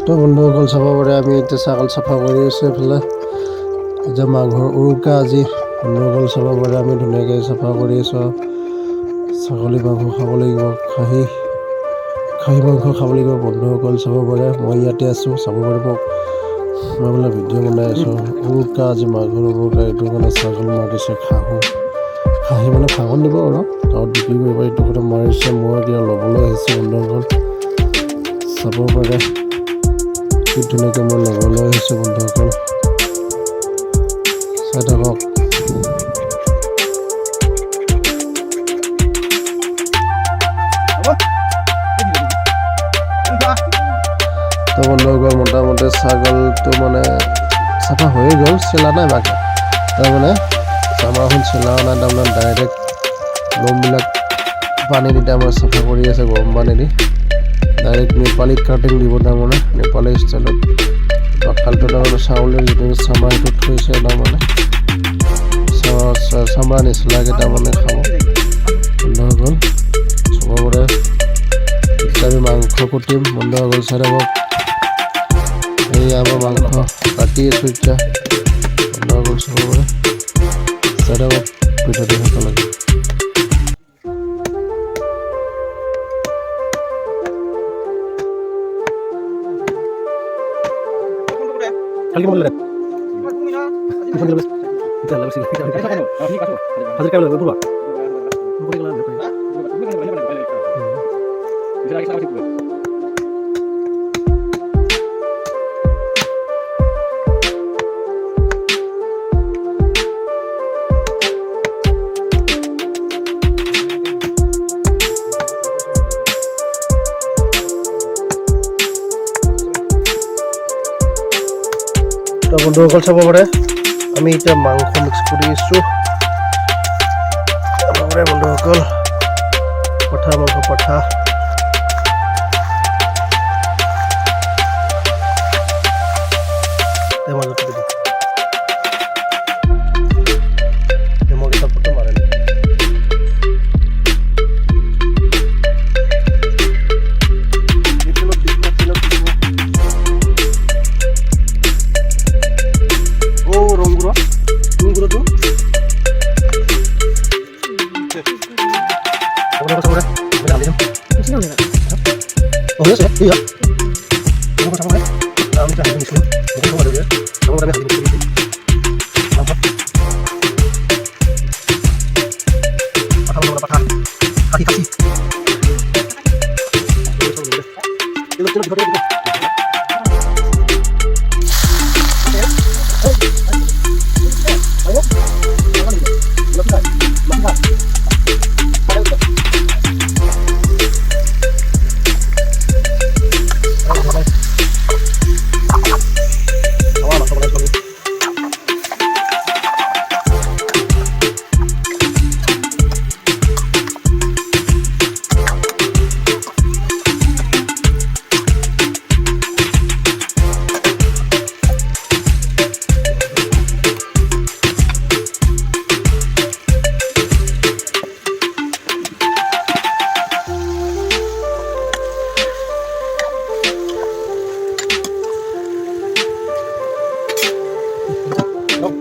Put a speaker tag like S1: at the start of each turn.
S1: তো বন্ধুসকল চাব পাৰে আমি এতিয়া ছাগল চাফা কৰি আছোঁ এইফালে এতিয়া মাঘৰ উৰুকা আজি বন্ধুসকল চাব পাৰে আমি ধুনীয়াকৈ চাফা কৰি আছোঁ ছাগলী মাংস খাব লাগিব খাহী মাংস খাব লাগিব বন্ধুসকল চাব পাৰে মই ইয়াতে আছোঁ চাব পাৰে মোক মই বোলে ভিডিঅ' বনাই আছোঁ উৰুকা আজি মাঘৰ উৰুকা এইটো কাৰণে ছাগল মাৰিছে খাহী মানে ভাগন দিব আৰু গাঁৱত বিক্ৰী কৰিব এইটো কথা মাৰিছে মই কিবা ল'বলৈ আহিছোঁ বন্ধুসকল চাব পাৰে কি ধুনীয়াকৈ মই ল'বলৈ আহিছোঁ বন্ধুসকল চাই থাকক তো বন্ধুসকল মোটামুটি ছাগলটো মানে চাফা হৈয়ে গ'ল চিলা নাই বাকী তাৰমানে চামৰাখন চিলাও নাই তাৰমানে ডাইৰেক্ট লোমবিলাক পানী দি তাৰমানে চাফা কৰি আছে গৰম পানী দি ডাইৰেক্ট নেপালী কাটিং দিব তাৰমানে নেপালী ষ্টাইলত পাখালটো তাৰমানে চাউলৰ যিটো চামৰা সেইটো থৈছে তাৰমানে চামৰা নিচিলাকৈ তাৰমানে খাব বন্ধুসকল চবৰে আমি মাংস কুটিম বন্ধুসকল চাই থাকক এই আমাৰ মাংস কাটি আছোঁ এতিয়া বন্ধুসকল চবৰে চাই থাকক ভিডিঅ'টো সকলোকে
S2: Kali mau lihat. Bisa lebih. Kita lebih sih. Hasil kayak berapa? Boleh lah. Bisa lagi sama sih.
S1: তো বন্ধুসকল চাব পাৰে আমি এতিয়া মাংস মিক্স কৰি আছোঁ বন্ধুসকল পঠা মাংস পঠা Oh ya, iya. Kamu sama kan? Kamu jangan ini sini. Kamu ada dia. Kamu ada yang